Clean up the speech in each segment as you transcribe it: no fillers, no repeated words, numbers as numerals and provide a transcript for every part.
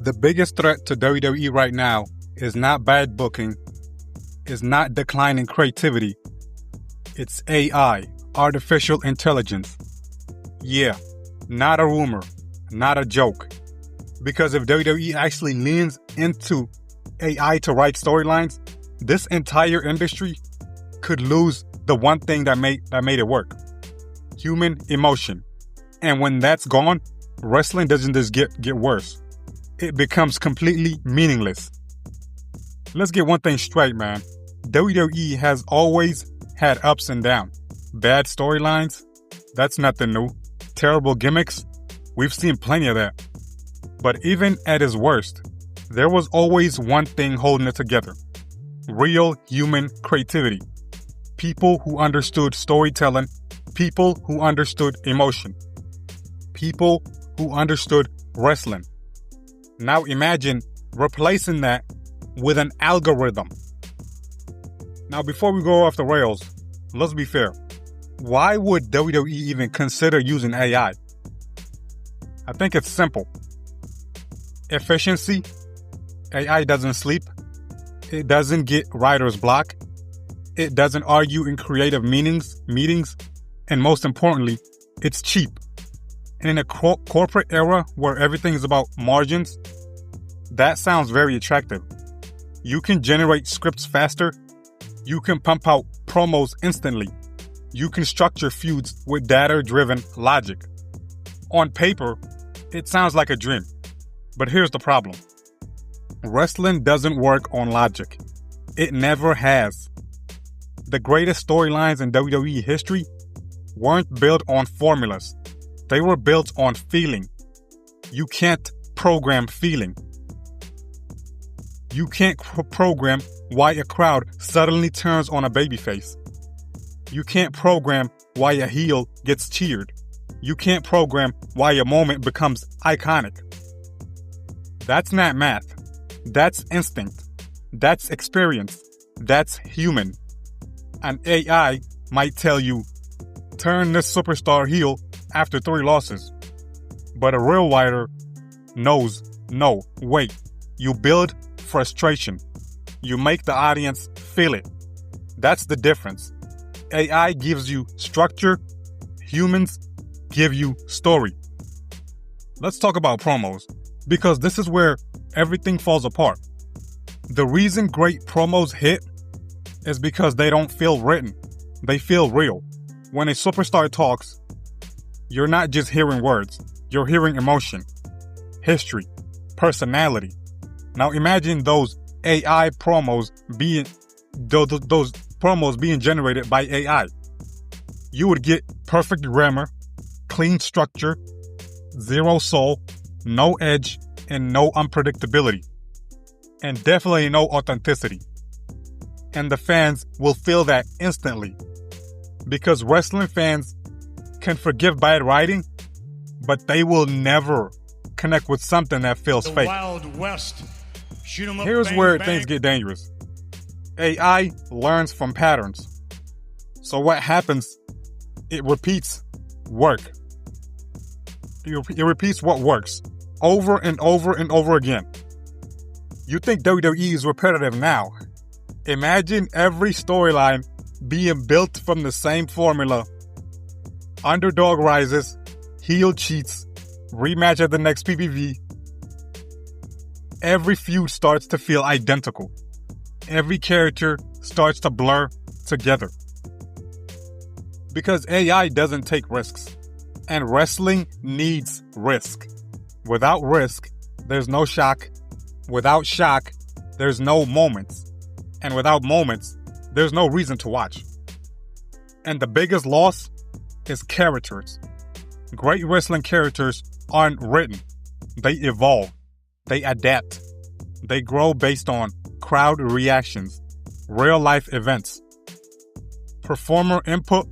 The biggest threat to WWE right now is not bad booking, is not declining creativity. It's AI, artificial intelligence. Yeah, not a rumor, not a joke. Because if WWE actually leans into AI to write storylines, this entire industry could lose the one thing that made it work. Human emotion. And when that's gone, wrestling doesn't just get worse. It becomes completely meaningless. Let's get one thing straight, man. WWE has always had ups and downs. Bad storylines, that's nothing new. Terrible gimmicks, we've seen plenty of that. But even at its worst, there was always one thing holding it together. Real human creativity. People who understood storytelling. People who understood emotion. People who understood wrestling. Now imagine replacing that with an algorithm. Now before we go off the rails, let's be fair. Why would WWE even consider using AI? I think it's simple. Efficiency. AI doesn't sleep. It doesn't get writer's block. It doesn't argue in creative meetings. And most importantly, it's cheap. And in a corporate era where everything is about margins, that sounds very attractive. You can generate scripts faster. You can pump out promos instantly. You can structure feuds with data-driven logic. On paper, it sounds like a dream. But here's the problem. Wrestling doesn't work on logic. It never has. The greatest storylines in WWE history weren't built on formulas. They were built on feeling. You can't program feeling. You can't program why a crowd suddenly turns on a babyface. You can't program why a heel gets cheered. You can't program why a moment becomes iconic. That's not math. That's instinct. That's experience. That's human. An AI might tell you, turn this superstar heel after 3 losses. But a real writer knows, no, wait, you build frustration. You make the audience feel it. That's the difference. AI gives you structure. Humans give you story. Let's talk about promos, because this is where everything falls apart. The reason great promos hit is because they don't feel written. They feel real. When a superstar talks, you're not just hearing words. You're hearing emotion, history, personality. Now imagine those AI promos being generated by AI. You would get perfect grammar, clean structure, zero soul, no edge, and no unpredictability. And definitely no authenticity. And the fans will feel that instantly. Because wrestling fans can forgive bad writing, but they will never connect with something that feels fake. Wild West. Shoot 'em up, Here's bang, where bang. things get dangerous. AI learns from patterns. So what happens? It repeats work. It repeats what works over and over and over again. You think WWE is repetitive now. Imagine every storyline being built from the same formula. Underdog rises, heel cheats, rematch at the next PPV. Every feud starts to feel identical. Every character starts to blur together. Because AI doesn't take risks. And wrestling needs risk. Without risk, there's no shock. Without shock, there's no moments. And without moments, there's no reason to watch. And the biggest loss is characters. Great wrestling characters aren't written. They evolve. They adapt. They grow based on crowd reactions, real life events. Performer input,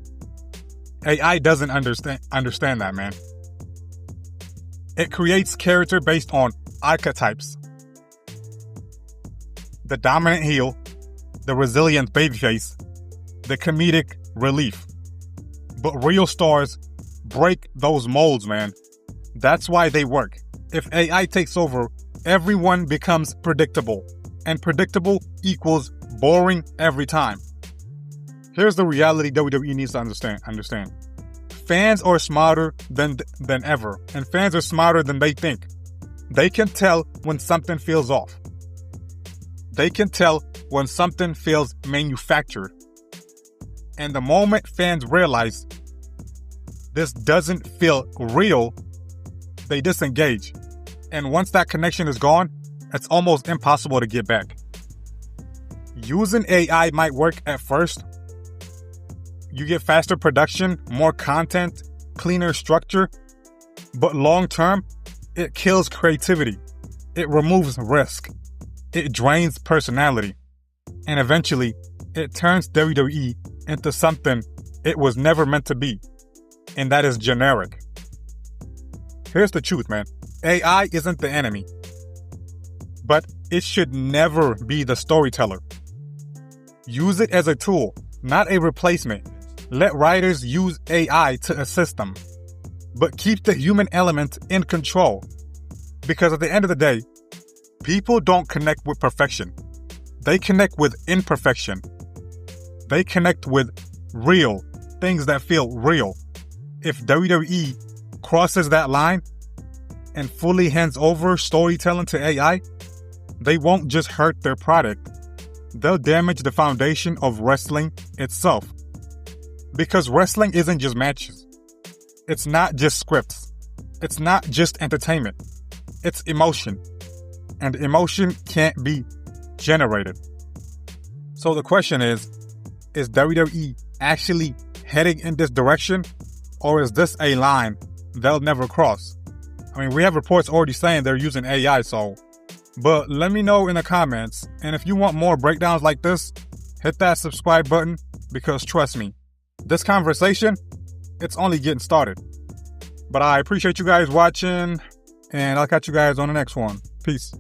AI doesn't understand that, man. It creates character based on archetypes. The dominant heel, the resilient babyface, the comedic relief. But real stars break those molds, man. That's why they work. If AI takes over, everyone becomes predictable, and predictable equals boring every time. Here's the reality WWE needs to understand. Fans are smarter than ever, and fans are smarter than they think. They can tell when something feels off. They can tell when something feels manufactured. And the moment fans realize this doesn't feel real, they disengage. And once that connection is gone, it's almost impossible to get back. Using AI might work at first. You get faster production, more content, cleaner structure, but long term, it kills creativity. It removes risk. It drains personality. And eventually, it turns WWE into something it was never meant to be. And that is generic. Here's the truth, man. AI isn't the enemy. But it should never be the storyteller. Use it as a tool, not a replacement. Let writers use AI to assist them. But keep the human element in control. Because at the end of the day, people don't connect with perfection. They connect with imperfection. They connect with real, things that feel real. If WWE crosses that line and fully hands over storytelling to AI, they won't just hurt their product. They'll damage the foundation of wrestling itself. Because wrestling isn't just matches. It's not just scripts. It's not just entertainment. It's emotion. And emotion can't be generated. So the question is WWE actually heading in this direction? Or is this a line they'll never cross? I mean, we have reports already saying they're using AI, but let me know in the comments. And if you want more breakdowns like this, hit that subscribe button, because trust me, this conversation, it's only getting started. But I appreciate you guys watching, and I'll catch you guys on the next one. Peace.